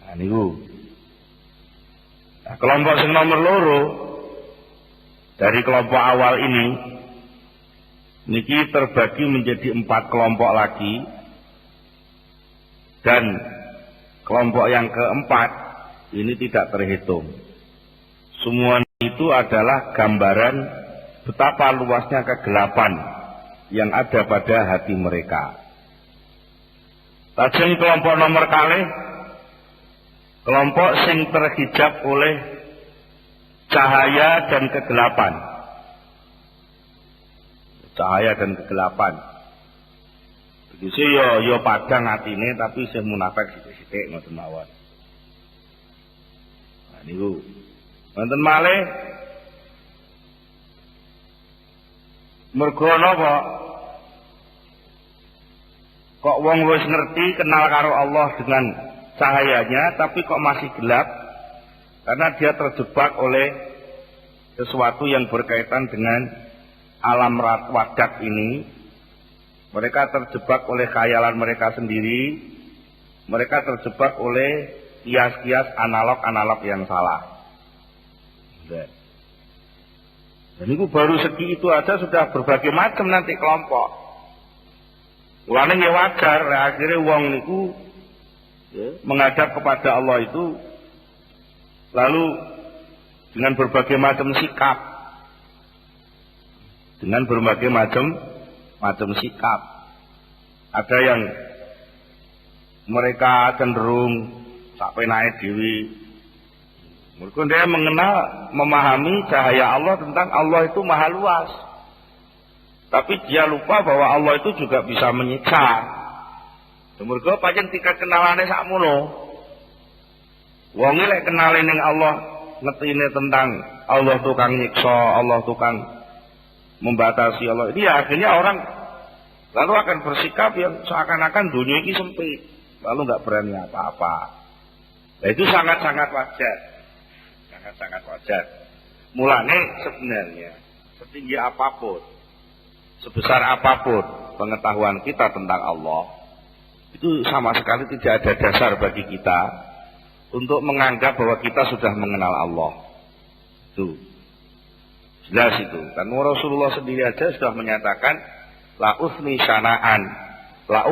Nah, niku. Nah, kelompok sing nomor loro dari kelompok awal ini niki terbagi menjadi 4 kelompok lagi, dan kelompok yang keempat ini tidak terhitung. Semua itu adalah gambaran betapa luasnya kegelapan yang ada pada hati mereka. Lajeng kelompok nomor kalih, kelompok sing terhijab oleh cahaya dan kegelapan. Cahaya dan kegelapan. Begitu yo padang atine tapi isih munafik sithik-sithik ngoten mawon. Nah niku. Wonten malih mergo napa? Kok wong wis ngerti kenal karo Allah dengan cahayanya tapi kok masih gelap? Karena dia terjebak oleh sesuatu yang berkaitan dengan alam wadak ini. Mereka terjebak oleh khayalan mereka sendiri. Mereka terjebak oleh kias-kias analog-analog yang salah. Dan itu baru segi itu aja sudah berbagai macam nanti kelompok. Mulane ya wajar, akhirnya wong niku menghadap kepada Allah itu lalu dengan berbagai macam sikap. Dengan berbagai macam sikap. Ada yang mereka cenderung sak penae dhewe. Mereka dia mengenal, memahami cahaya Allah tentang Allah itu maha luas. Tapi dia lupa bahwa Allah itu juga bisa menyiksa. Mereka pancen tingkat kenalane sakmono. Wong lek kenal ning Allah, ngetine tentang Allah tukang nyiksa, Allah tukang membatasi Allah. Ini ya akhirnya orang lalu akan bersikap yang seakan-akan dunia ini sempit, lalu nggak berani apa-apa. Nah, itu sangat-sangat wajar, sangat-sangat wajar. Mulanya sebenarnya setinggi apapun, sebesar apapun pengetahuan kita tentang Allah, itu sama sekali tidak ada dasar bagi kita untuk menganggap bahwa kita sudah mengenal Allah. Itu jelas itu. Dan Rasulullah sendiri aja sudah menyatakan la usni sanaan, la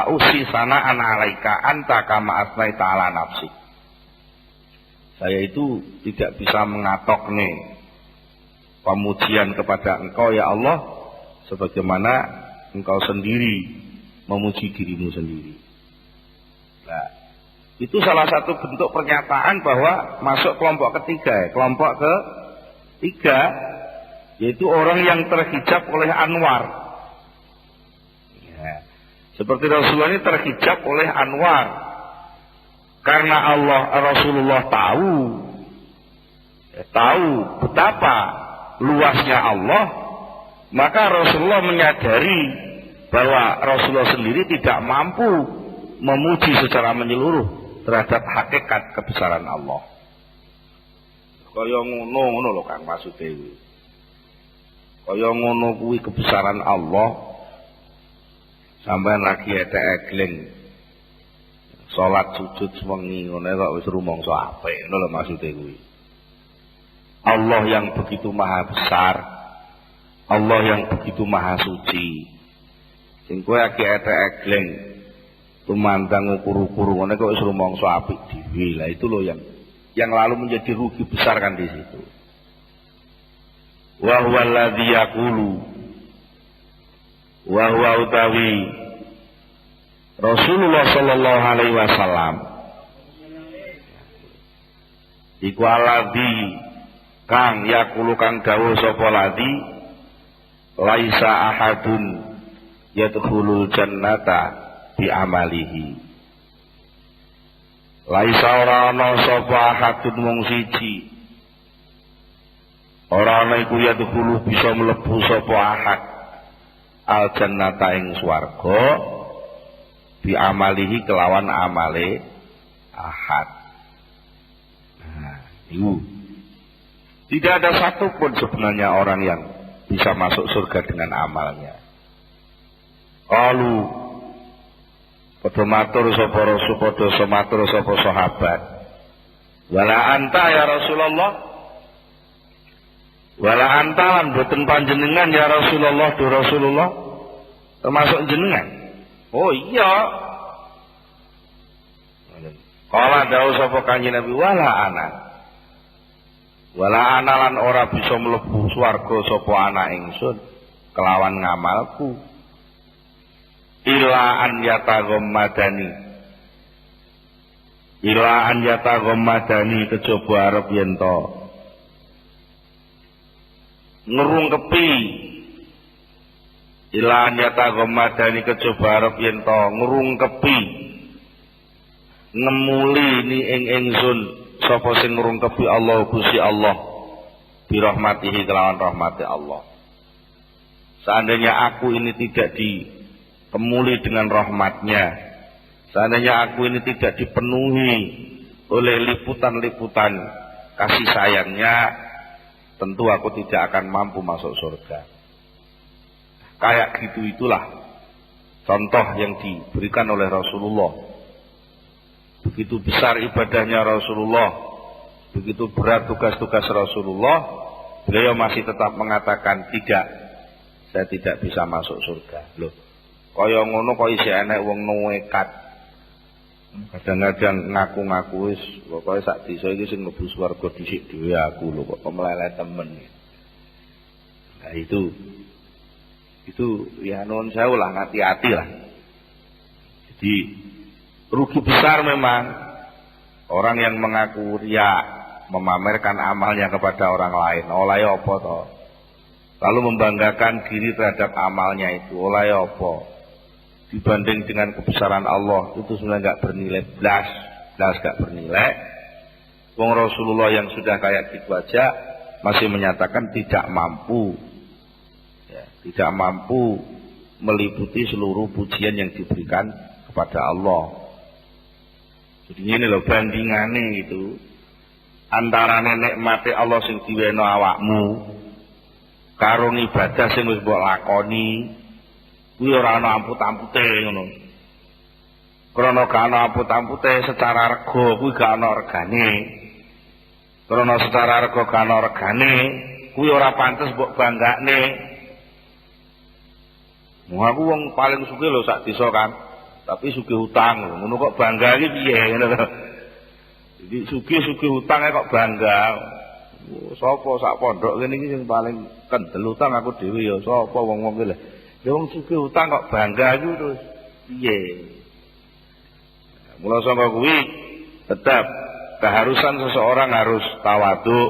usi sanaan alaika anta kama asnai ta'ala nafsi. Saya itu tidak bisa mengatok nih pemujian kepada engkau ya Allah sebagaimana engkau sendiri memuji dirimu sendiri. Nah, itu salah satu bentuk pernyataan bahwa masuk kelompok ketiga, kelompok ketiga yaitu orang yang terhijab oleh anwar. Ya. Seperti Rasulullah ini terhijab oleh anwar. Karena Rasulullah tahu betapa luasnya Allah, maka Rasulullah menyadari bahwa Rasulullah sendiri tidak mampu memuji secara menyeluruh terhadap hakikat kebesaran Allah. Kaya ngono lho Kang maksude kuwi. Kaya ngono kuwi kebesaran Allah. Sampeyan lagi etek-eling salat sujud sewengi ngono kok wis rumangsa apik ngono lho maksude kuwi. Allah yang begitu maha besar, Allah yang begitu maha suci. Sing kowe lagi etek-eling tumandang ukur-ukur ngono kok wis rumangsa apik dhewe. Lah itu loh yang lalu menjadi rugi besar kan di situ. Wa huwa alladzi yaqulu wa huwa utawi Rasulullah sallallahu alaihi wasallam iku alladzi kang yaqulu kang dawuh sapa ladzi laisa ahadun yadkhulul jannata bi amalihi. Laisa ora ana sapa ahadun mung siji. Ora ana iku yadkhulu bisa mlebu sapa ahad al jannata ing swarga bi amalihi kelawan amale ahad. Nah, itu tidak ada satupun sebenarnya orang yang bisa masuk surga dengan amalnya. Qalu padha matur sapa Rasul, padha matur sapa sahabat. Wala anta ya Rasulullah. Wala anta lan boten panjenengan ya Rasulullah, do Rasulullah. Termasuk jenengan. Oh iya. Kala dawuh sapa Kanjeng Nabi wala ana. Wala ana lan ora bisa mlebu swarga sapa anak ingsun kelawan ngamalku. Ila an yataghammadani kejaba arep yen to ngrungkepi. Ila an yataghammadani kejaba arep yen to ngrungkepi ngemuli ni ing ingsun sapa sing ngrungkepi Allah Gusti Allah bi rahmatihi kelawan rahmati Allah. Seandainya aku ini tidak kemuli dengan rahmatnya, seandainya aku ini tidak dipenuhi oleh liputan-liputan kasih sayangnya, tentu aku tidak akan mampu masuk surga. Kayak gitu itulah contoh yang diberikan oleh Rasulullah. Begitu besar ibadahnya Rasulullah, begitu berat tugas-tugas Rasulullah, beliau masih tetap mengatakan tidak, saya tidak bisa masuk surga. Loh, kaya ngono kok isih enek wong nekat. Kadang-kadang ngaku-ngaku wis pokoke sak desa iki sing mlebu swarga dhisik dhewe aku lho kok meleleh temen. Nah itu ya nuwun sewu lah, hati-hati lah. Jadi rugi besar memang orang yang mengaku riya, memamerkan amalnya kepada orang lain. Oleh apa toh? Lalu membanggakan diri terhadap amalnya itu. Oleh apa? Dibanding dengan kebesaran Allah itu sebenarnya nggak bernilai belas. jelas gak bernilai. Wong Rasulullah yang sudah kayak gitu aja masih menyatakan tidak mampu, ya, tidak mampu meliputi seluruh pujian yang diberikan kepada Allah. Jadi ini loh bandingannya gitu. Antara nikmate Allah sing diweno awakmu karo ibadah sing wis mbok lakoni kuwi ora ana amput-ampute ngono. Krana gak ana amput-ampute secara rega kuwi gak ana regane. Krana secara rega gak ana regane kuwi ora pantes mbok banggane. Mau aku wong paling sugih lho sak desa kan. Tapi sugih utang ngono kok bangga iki piye ngono lho. Jadi sugih-sugih utang kok bangga. Sapa sak pondok kene iki sing paling kendel utang aku dhewe ya sapa wong-wong iki lho. Ya wong sugih utang kok bangga iku terus piye? Mula saka kuwi tetap keharusan seseorang harus tawadhu,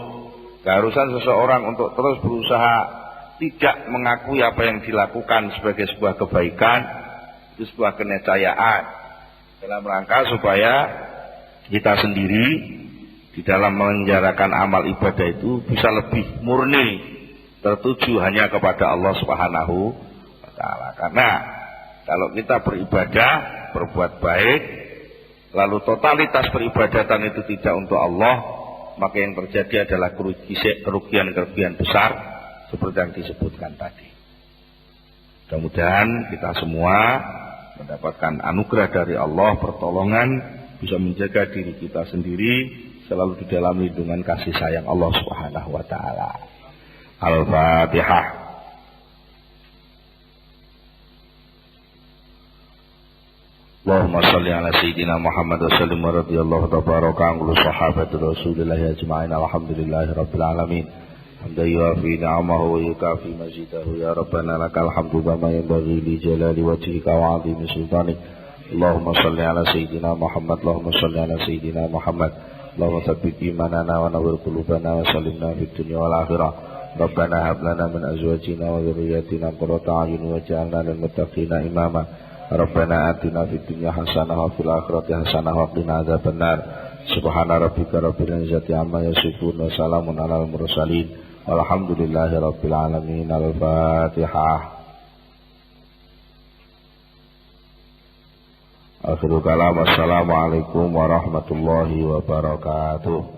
keharusan seseorang untuk terus berusaha tidak mengakui apa yang dilakukan sebagai sebuah kebaikan. Itu sebuah keniscayaan dalam rangka supaya kita sendiri di dalam menjalankan amal ibadah itu bisa lebih murni tertuju hanya kepada Allah Subhanahu wa taala. Karena kalau kita beribadah, berbuat baik, lalu totalitas peribadatan itu tidak untuk Allah, maka yang terjadi adalah kerugian-kerugian besar seperti yang disebutkan tadi. Mudah-mudahan kita semua mendapatkan anugerah dari Allah, pertolongan, bisa menjaga diri kita sendiri selalu di dalam lindungan kasih sayang Allah Subhanahu wa taala. Al-Fatihah. Allahumma shalli ala sayyidina Muhammad wa sallim wa radiyallahu tabaraka an sahabati Rasulillah ajma'in. Alhamdulillahirabbil alamin. حمدا يوافي نعمه ويكافي مجيده يا ربنا لك الحمد بما ينبغي لجلال وجهك وعظيم سلطانك. اللهم صل على سيدنا محمد. اللهم صل على سيدنا محمد. اللهم ثبت إيماننا ونور قلوبنا وسلمنا في الدنيا والآخرة. ربنا هب لنا من أزواجنا وذرياتنا قرة أعين واجعلنا للمتقين إماما. ربنا آتنا في الدنيا حسنة وفي الآخرة حسنة وقنا عذاب النار. سبحان ربك رب العزة عما يصفون وسلام على المرسلين walhamdulillahi rabbil alamin. Al-Fatihah. Akhirul kalam. Assalamualaikum warahmatullahi wabarakatuh.